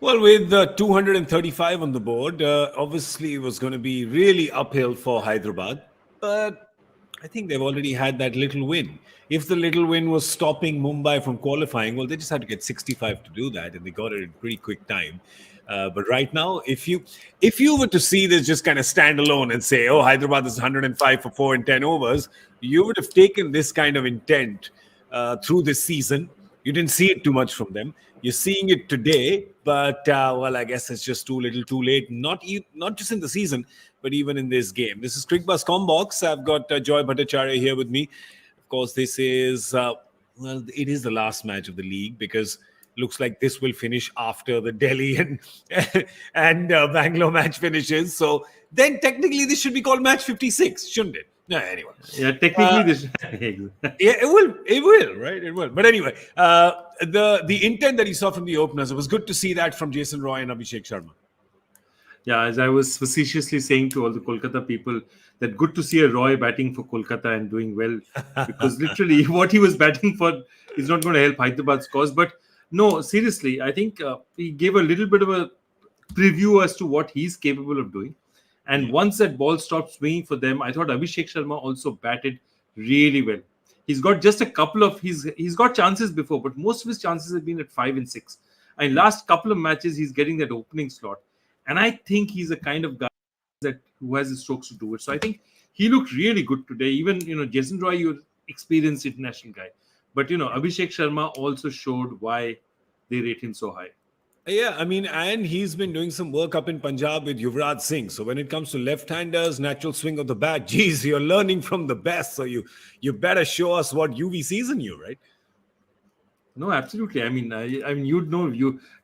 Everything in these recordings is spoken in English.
Well, with 235 on the board, obviously it was going to be really uphill for Hyderabad. But I think they've already had that little win. If the little win was stopping Mumbai from qualifying, well, they just had to get 65 to do that, and they got it in pretty quick time. But right now, if you were to see this just kind of stand alone and say, "Oh, Hyderabad is 105 for 4 in 10 overs," you would have taken this kind of intent through this season. You didn't see it too much from them. You're seeing it today, but well, I guess it's just too little, too late. Not just in the season, but even in this game. This is Cricbuzz Comm Box. I've got Joy Bhattacharjya here with me. Of course, this is well, it is the last match of the league because looks like this will finish after the Delhi and Bangalore match finishes. So then technically this should be called match 56, shouldn't it? No, anyway. Yeah, technically this. Yeah, it will, right? It will. But anyway, the intent that you saw from the openers, it was good to see that from Jason Roy and Abhishek Sharma. Yeah, as I was facetiously saying to all the Kolkata people, that good to see a Roy batting for Kolkata and doing well, because literally what he was batting for is not going to help Hyderabad's cause. But no, seriously, I think he gave a little bit of a preview as to what he's capable of doing. And once that ball stopped swinging for them, I thought Abhishek Sharma also batted really well. He's got just a couple of he's got chances before, but most of his chances have been at 5 and 6. And last couple of matches, he's getting that opening slot. And I think he's a kind of guy who has the strokes to do it. So I think he looked really good today. Even, Jason Roy, you're experienced international guy. But, Abhishek Sharma also showed why they rate him so high. Yeah, I mean, and he's been doing some work up in Punjab with Yuvraj Singh. So when it comes to left-handers, natural swing of the bat, geez, you're learning from the best. So you better show us what UV sees in you, right? No, absolutely. I mean, you'd know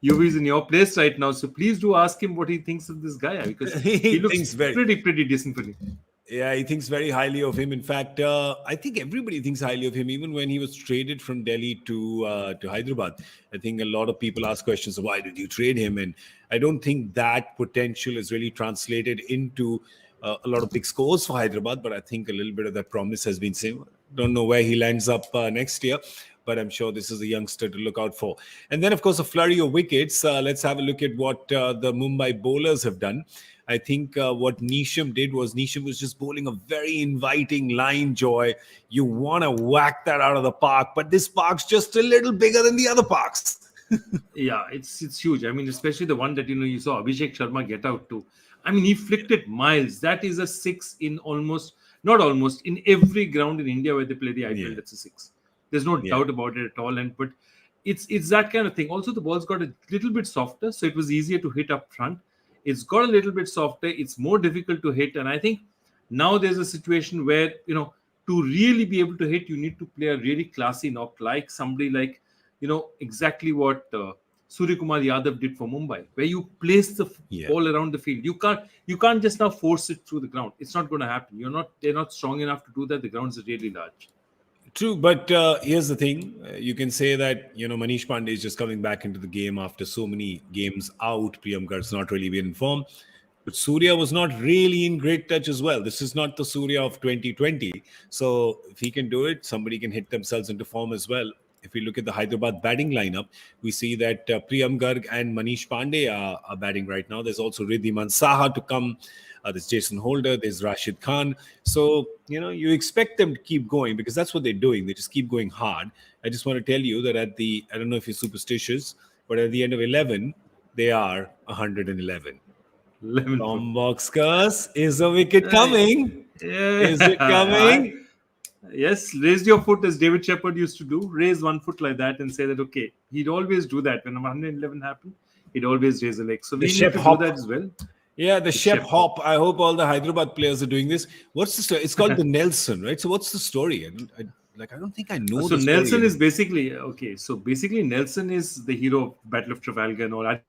UV is in your place right now. So please do ask him what he thinks of this guy, because he looks pretty decent for him. Yeah, he thinks very highly of him. In fact, I think everybody thinks highly of him, even when he was traded from Delhi to Hyderabad. I think a lot of people ask questions of why did you trade him? And I don't think that potential is really translated into a lot of big scores for Hyderabad, but I think a little bit of that promise has been seen. Don't know where he lands up next year, but I'm sure this is a youngster to look out for. And then, of course, a flurry of wickets. Let's have a look at what the Mumbai bowlers have done. I think what Neesham did was Neesham was just bowling a very inviting line, Joy. You want to whack that out of the park, but this park's just a little bigger than the other parks. Yeah, it's huge. I mean, especially the one that, you saw Abhishek Sharma get out to. I mean, he flicked it miles. That is a 6 in in every ground in India where they play the IPL, that's a 6. There's no doubt about it at all. But it's that kind of thing. Also, the ball's got a little bit softer, so it was easier to hit up front. It's got a little bit softer. It's more difficult to hit. And I think now there's a situation where, to really be able to hit, you need to play a really classy knock, like somebody like, exactly what Surya Kumar Yadav did for Mumbai, where you place the ball around the field. You can't just now force it through the ground. It's not going to happen. They're not strong enough to do that. The grounds are really large. True, but here's the thing. You can say that, Manish Pandey is just coming back into the game after so many games out. Priyamkar's not really been in form. But Surya was not really in great touch as well. This is not the Surya of 2020. So if he can do it, somebody can hit themselves into form as well. If we look at the Hyderabad batting lineup, we see that Priyam Garg and Manish Pandey are batting right now. There's also Riddhiman Saha to come. There's Jason Holder. There's Rashid Khan. So, you expect them to keep going because that's what they're doing. They just keep going hard. I just want to tell you that I don't know if you're superstitious, but at the end of 11, they are 111. Comm Box curse. Is a wicket coming? Is it coming? Yes, raise your foot as David Shepherd used to do. Raise one foot like that and say that, okay, he'd always do that. When 111 happened, he'd always raise a leg. So we need to do that as well. Yeah, the Shep Hop. I hope all the Hyderabad players are doing this. What's the story? It's called the Nelson, right? So what's the story? I don't think I know. So Nelson is basically, okay. So basically Nelson is the hero of Battle of Trafalgar and all that.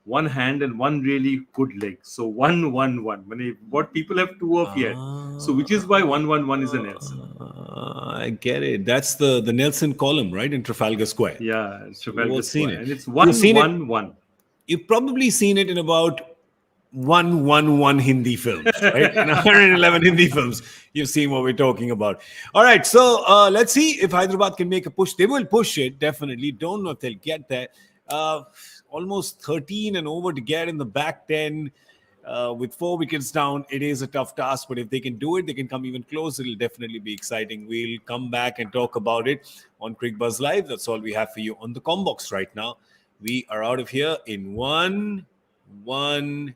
One hand and one really good leg. So 1-1-1. What people have 2 of here. So which is why 1-1-1 is a Nelson. I get it. That's the Nelson column, right? In Trafalgar Square. Yeah, it's Trafalgar Square. And it's 1-1-1. You've probably seen it in about 111 Hindi films, right? In 111 Hindi films, you've seen what we're talking about. All right, so let's see if Hyderabad can make a push. They will push it, definitely. Don't know if they'll get there. Almost 13 and over to get in the back 10. With 4 wickets down, it is a tough task, but if they can do it, they can come even close. It'll definitely be exciting. We'll come back and talk about it on Cricbuzz Live. That's all we have for you on the Comm Box right now. We are out of here in 1-1-1.